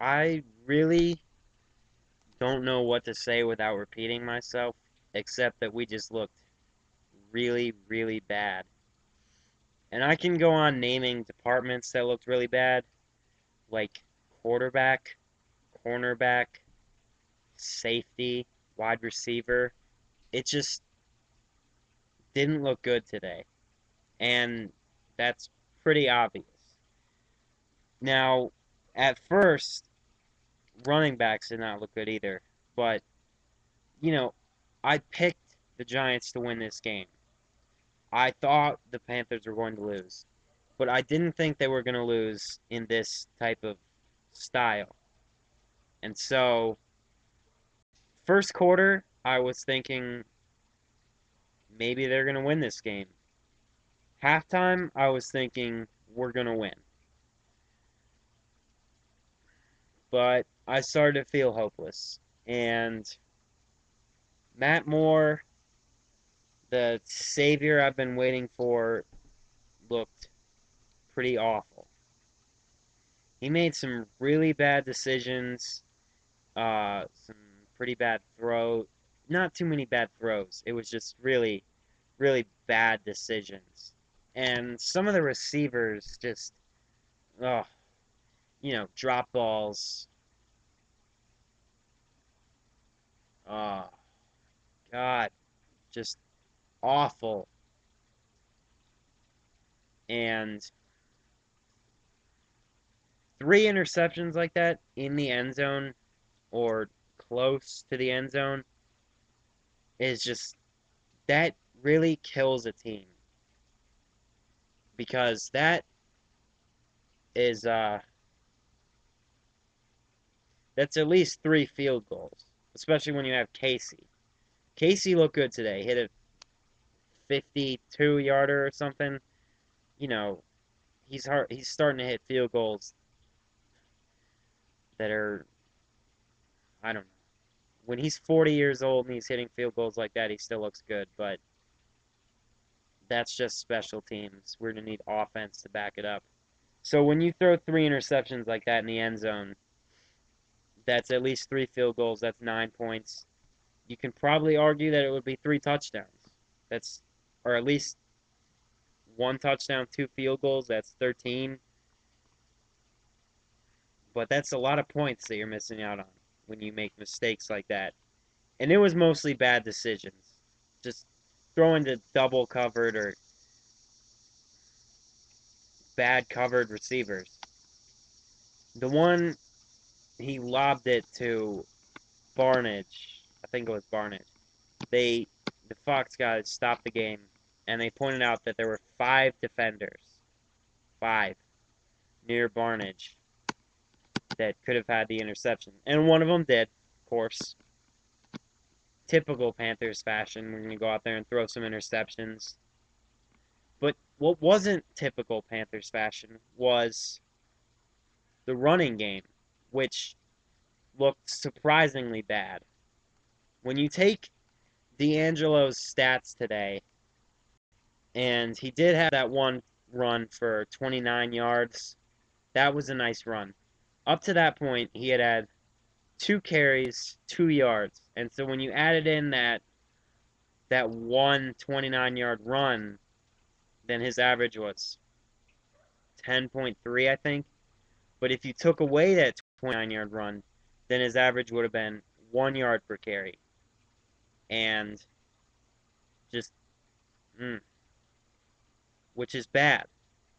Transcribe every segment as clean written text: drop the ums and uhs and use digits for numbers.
I really don't know what to say without repeating myself, except that we just looked really, really bad. And I can go on naming departments that looked really bad, like quarterback, cornerback, safety, wide receiver. It just didn't look good today. And that's pretty obvious. Now, at first, running backs did not look good either. But, you know, I picked the Giants to win this game. I thought the Panthers were going to lose, but I didn't think they were going to lose in this type of style. And so, first quarter, I was thinking maybe they're going to win this game. Halftime, I was thinking we're going to win. But I started to feel hopeless. And Matt Moore, the savior I've been waiting for, looked pretty awful. He made some really bad decisions, some pretty bad throw. Not too many bad throws. It was just really, really bad decisions. And some of the receivers just, oh, drop balls. Oh, God, just awful. And three interceptions like that in the end zone or close to the end zone is just that really kills a team because that is that's at least three field goals, especially when you have Casey. Casey looked good today. Hit a 52-yarder or something. You know, he's starting to hit field goals that are, I don't know. When he's 40 years old and he's hitting field goals like that, he still looks good, but that's just special teams. We're going to need offense to back it up. So when you throw three interceptions like that in the end zone, that's at least three field goals. That's 9 points. You can probably argue that it would be three touchdowns. That's, or at least one touchdown, two field goals. That's 13. But that's a lot of points that you're missing out on when you make mistakes like that. And it was mostly bad decisions. Just throwing to double covered or bad covered receivers. The one he lobbed it to Barnage. I think it was Barnage. The Fox guys stopped the game and they pointed out that there were five defenders, five near Barnage that could have had the interception, and one of them did, of course. Typical Panthers fashion. We're gonna go out there and throw some interceptions. But what wasn't typical Panthers fashion was the running game, which looked surprisingly bad. When you take D'Angelo's stats today, and he did have that one run for 29 yards. That was a nice run. Up to that point, he had 2 carries, 2 yards. And so when you added in that one 29-yard run, then his average was 10.3, I think. But if you took away that 29-yard run, then his average would have been 1 yard per carry. And just, mm, which is bad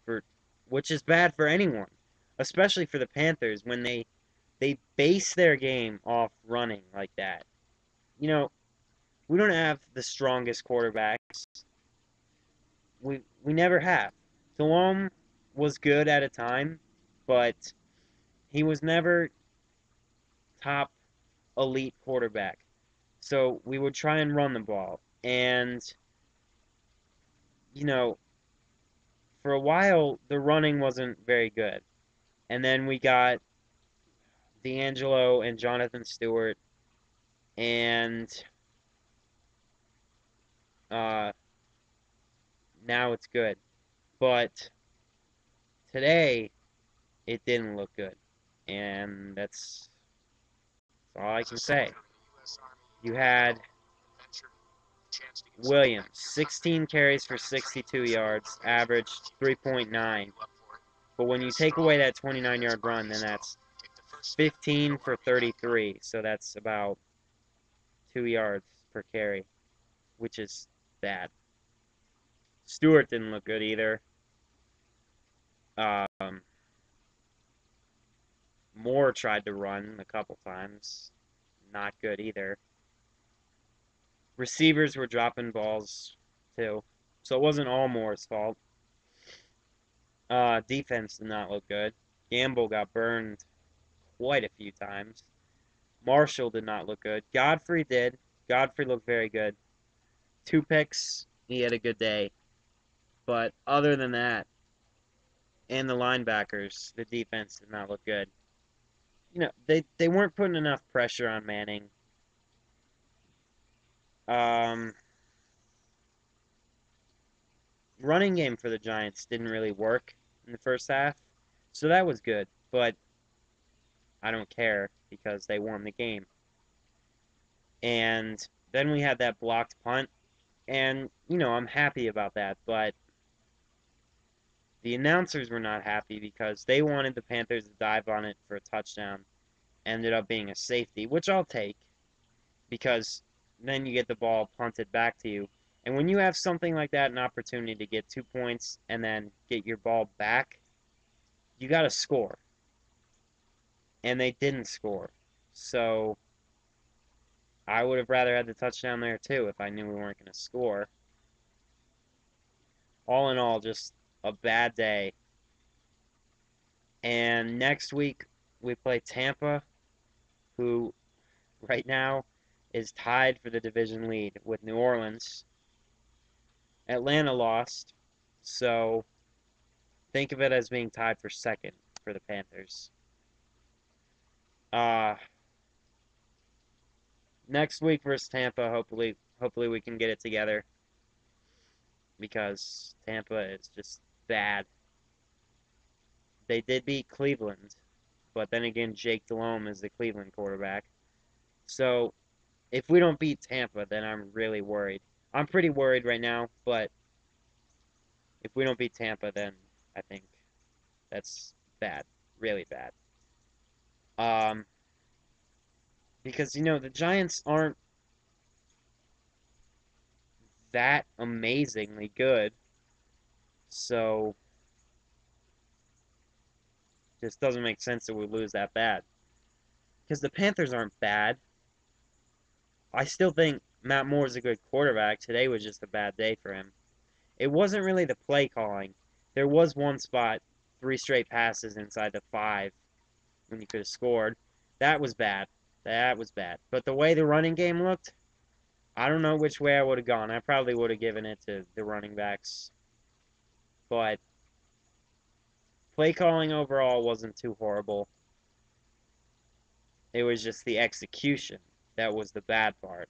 for which is bad for anyone, especially for the Panthers when they base their game off running like that. You know, we don't have the strongest quarterbacks. We never have. Delhomme was good at a time, but he was never top elite quarterback. So we would try and run the ball. And, you know, for a while, the running wasn't very good. And then we got D'Angelo and Jonathan Stewart, and uh, now it's good. But today, it didn't look good. And that's all I can say. You had Williams, 16 carries for 62 yards, averaged 3.9. But when you take away that 29-yard run, then that's 15 for 33. So that's about 2 yards per carry, which is bad. Stewart didn't look good either. Um, Moore tried to run a couple times. Not good either. Receivers were dropping balls too. So it wasn't all Moore's fault. Defense did not look good. Gamble got burned quite a few times. Marshall did not look good. Godfrey did. Godfrey looked very good. 2 picks. He had a good day. But other than that, and the linebackers, the defense did not look good. They weren't putting enough pressure on Manning. Um, Running game for the Giants didn't really work in the first half, so that was good. But I don't care because they won the game. And then we had that blocked punt, and I'm happy about that. But the announcers were not happy because they wanted the Panthers to dive on it for a touchdown. Ended up being a safety, which I'll take because then you get the ball punted back to you. And when you have something like that, an opportunity to get 2 points and then get your ball back, you got to score. And they didn't score. So I would have rather had the touchdown there too if I knew we weren't going to score. All in all, just a bad day. And next week we play Tampa, who right now is tied for the division lead with New Orleans. Atlanta lost, so think of it as being tied for second for the Panthers. Uh, Next week versus Tampa, hopefully we can get it together because Tampa is just bad. They did beat Cleveland, but then again, Jake Delhomme is the Cleveland quarterback. So if we don't beat Tampa, then I'm really worried. I'm pretty worried right now, but if we don't beat Tampa, then I think that's bad, really bad. Um, because the Giants aren't that amazingly good, so it just doesn't make sense that we lose that bad. Because the Panthers aren't bad. I still think Matt Moore is a good quarterback. Today was just a bad day for him. It wasn't really the play calling. There was one spot, 3 straight passes inside the 5 when you could have scored. That was bad. That was bad. But the way the running game looked, I don't know which way I would have gone. I probably would have given it to the running backs. But play calling overall wasn't too horrible. It was just the execution that was the bad part.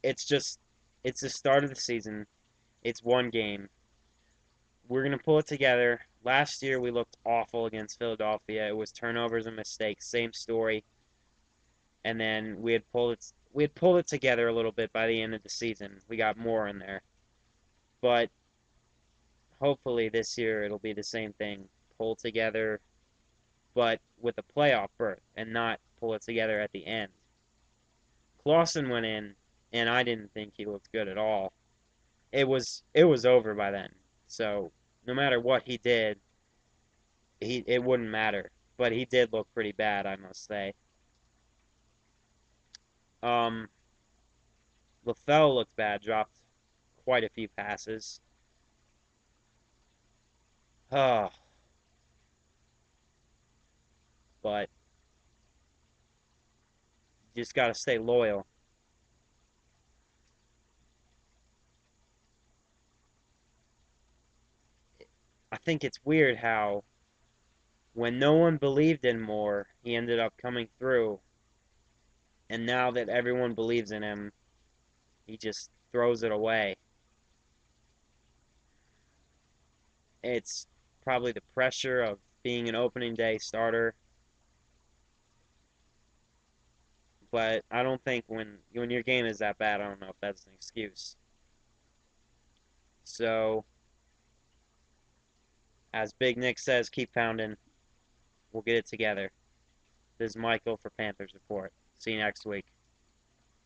It's the start of the season. It's one game. We're going to pull it together. Last year we looked awful against Philadelphia. It was turnovers and mistakes, same story. And then we had pulled it together a little bit by the end of the season. We got more in there. But hopefully this year it'll be the same thing. Pull together, but with a playoff berth and not pull it together at the end. Clausen went in, and I didn't think he looked good at all. It was over by then. So no matter what he did, it wouldn't matter. But he did look pretty bad, I must say. Um, LaFell looked bad, dropped quite a few passes. Oh, but you just got to stay loyal. I think it's weird how when no one believed in Moore, he ended up coming through, and now that everyone believes in him, he just throws it away. It's probably the pressure of being an opening day starter. But I don't think when your game is that bad, I don't know if that's an excuse. So, as Big Nick says, keep pounding. We'll get it together. This is Michael for Panthers Report. See you next week.